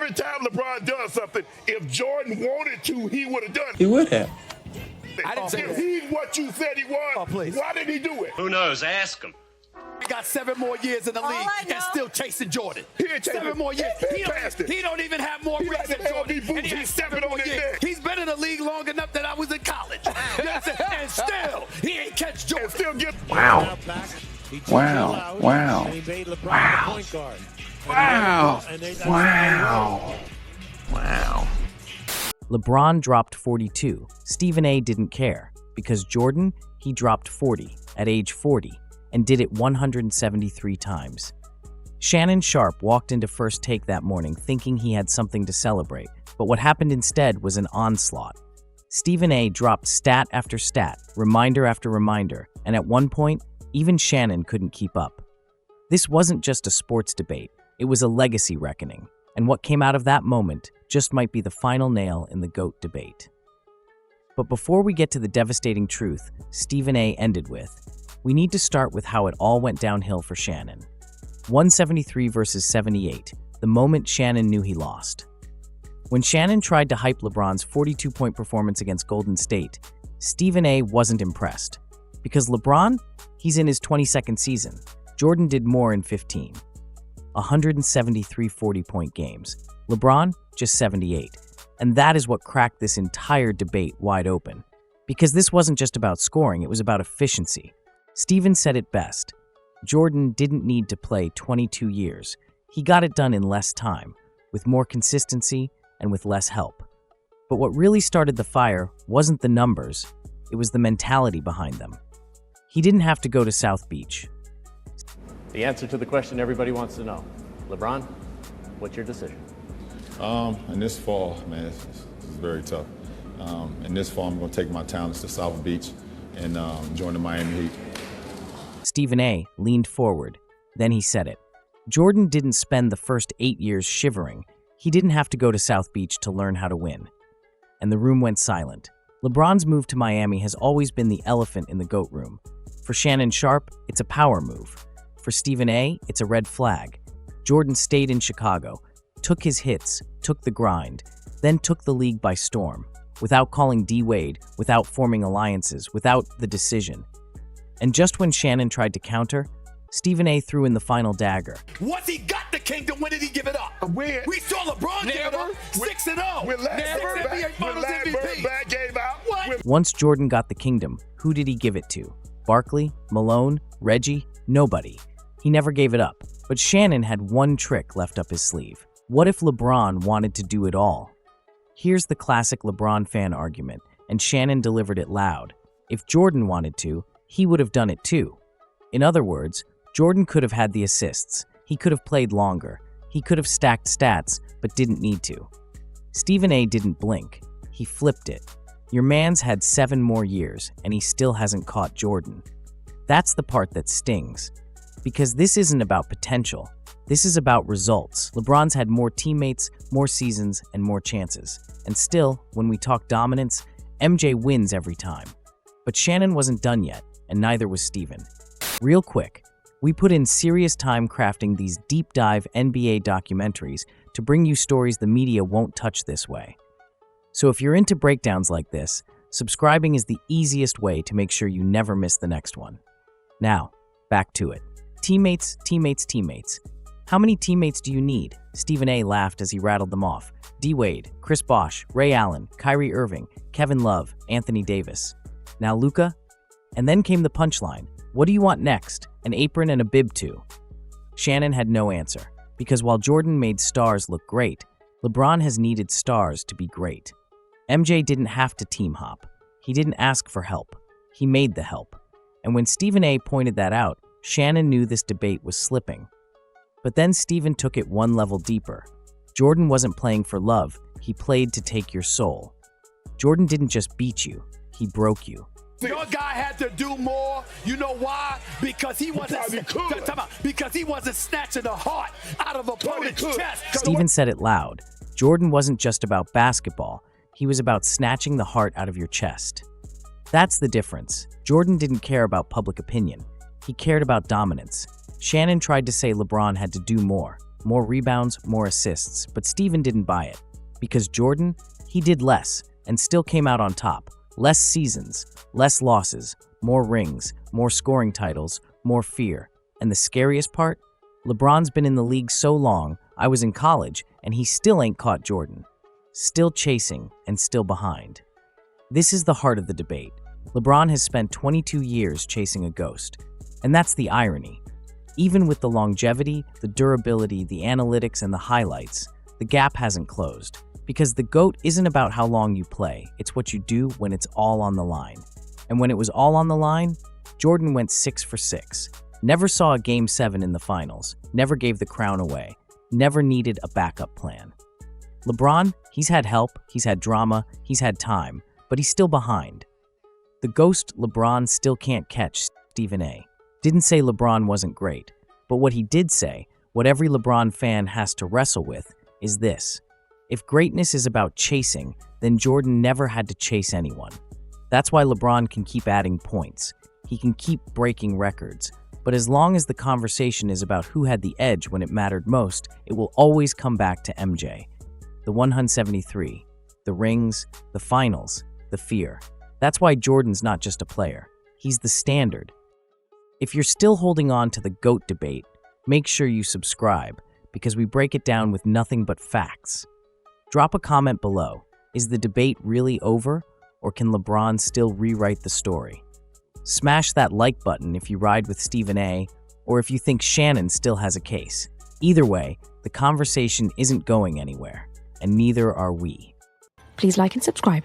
every time LeBron does something, if Jordan wanted to, he would have done it. He would have. I didn't say If that. he's what you said he was, please. why did he do it? Who knows? Ask him. He got 7 more years in the All league I know- and still chasing Jordan. He ain't chasing- 7 more years. he passed it. He don't even have more He rings like than the Jordan. LB boots, And he he's has stepping 7 on more their years. neck. He's been in the league long enough that I was in college. You know what I'm saying? And still, he ain't catch Jordan. And still get Wow. Wow. Wow. Wow. Wow. Wow. Wow. LeBron dropped 42. Stephen A. didn't care, because Jordan, he dropped 40 at age 40 and did it 173 times. Shannon Sharpe walked into First Take that morning thinking he had something to celebrate, but what happened instead was an onslaught. Stephen A. dropped stat after stat, reminder after reminder, and at one point, even Shannon couldn't keep up. This wasn't just a sports debate, it was a legacy reckoning, and what came out of that moment just might be the final nail in the GOAT debate. But before we get to the devastating truth Stephen A. ended with, we need to start with how it all went downhill for Shannon. 173 versus 78, the moment Shannon knew he lost. When Shannon tried to hype LeBron's 42-point performance against Golden State, Stephen A. wasn't impressed. Because LeBron, he's in his 22nd season. Jordan did more in 15. 173 40-point games. LeBron, just 78. And that is what cracked this entire debate wide open. Because this wasn't just about scoring, it was about efficiency. Stephen said it best. Jordan didn't need to play 22 years. He got it done in less time, with more consistency and with less help. But what really started the fire wasn't the numbers, it was the mentality behind them. He didn't have to go to South Beach. The answer to the question everybody wants to know. LeBron, what's your decision? In this fall, man, this is very tough. In this fall, I'm going to take my talents to South Beach and join the Miami Heat. Stephen A. leaned forward. Then he said it. Jordan didn't spend the first 8 years shivering. He didn't have to go to South Beach to learn how to win. And the room went silent. LeBron's move to Miami has always been the elephant in the GOAT room. For Shannon Sharpe, it's a power move. For Stephen A., it's a red flag. Jordan stayed in Chicago, took his hits, took the grind, then took the league by storm, without calling D-Wade, without forming alliances, without the decision. And just when Shannon tried to counter, Stephen A. threw in the final dagger. Once he got the kingdom, when did he give it up? When? We saw LeBron give it up. 6-0. When Larry Six NBA Finals MVP. Bird gave out. What? Once Jordan got the kingdom, who did he give it to? Barkley? Malone? Reggie? Nobody. He never gave it up. But Shannon had one trick left up his sleeve. What if LeBron wanted to do it all? Here's the classic LeBron fan argument, and Shannon delivered it loud. If Jordan wanted to, he would have done it too. In other words, Jordan could have had the assists. He could have played longer. He could have stacked stats, but didn't need to. Stephen A. didn't blink. He flipped it. Your man's had 7 more years, and he still hasn't caught Jordan. That's the part that stings. Because this isn't about potential. This is about results. LeBron's had more teammates, more seasons, and more chances. And still, when we talk dominance, MJ wins every time. But Shannon wasn't done yet, and neither was Stephen. Real quick, we put in serious time crafting these deep dive NBA documentaries to bring you stories the media won't touch this way. So if you're into breakdowns like this, subscribing is the easiest way to make sure you never miss the next one. Now, back to it. Teammates, teammates, teammates. How many teammates do you need? Stephen A. laughed as he rattled them off. D-Wade, Chris Bosh, Ray Allen, Kyrie Irving, Kevin Love, Anthony Davis. Now Luka? And then came the punchline. What do you want next? An apron and a bib too. Shannon had no answer, because while Jordan made stars look great, LeBron has needed stars to be great. MJ didn't have to team hop. He didn't ask for help. He made the help. And when Stephen A. pointed that out, Shannon knew this debate was slipping. But then Stephen took it one level deeper. Jordan wasn't playing for love, he played to take your soul. Jordan didn't just beat you, he broke you. Your guy had to do more. You know why? Because he wasn't because he wasn't snatching the heart out of opponent's chest. Stephen said it loud. Jordan wasn't just about basketball, he was about snatching the heart out of your chest. That's the difference. Jordan didn't care about public opinion. He cared about dominance. Shannon tried to say LeBron had to do more, more rebounds, more assists, but Stephen didn't buy it. Because Jordan, he did less and still came out on top. Less seasons, less losses, more rings, more scoring titles, more fear. And the scariest part? LeBron's been in the league so long, I was in college, and he still ain't caught Jordan. Still chasing and still behind. This is the heart of the debate. LeBron has spent 22 years chasing a ghost. And that's the irony. Even with the longevity, the durability, the analytics, and the highlights, the gap hasn't closed. Because the GOAT isn't about how long you play, it's what you do when it's all on the line. And when it was all on the line, Jordan went 6 for 6. Never saw a Game 7 in the finals, never gave the crown away, never needed a backup plan. LeBron, he's had help, he's had drama, he's had time, but he's still behind. The ghost LeBron still can't catch Stephen A. Didn't say LeBron wasn't great, but what he did say, what every LeBron fan has to wrestle with, is this. If greatness is about chasing, then Jordan never had to chase anyone. That's why LeBron can keep adding points. He can keep breaking records. But as long as the conversation is about who had the edge when it mattered most, it will always come back to MJ. The 173, the rings, the finals, the fear. That's why Jordan's not just a player. He's the standard. If you're still holding on to the GOAT debate, make sure you subscribe, because we break it down with nothing but facts. Drop a comment below. Is the debate really over, or can LeBron still rewrite the story? Smash that like button if you ride with Stephen A, or if you think Shannon still has a case. Either way, the conversation isn't going anywhere, and neither are we. Please like and subscribe.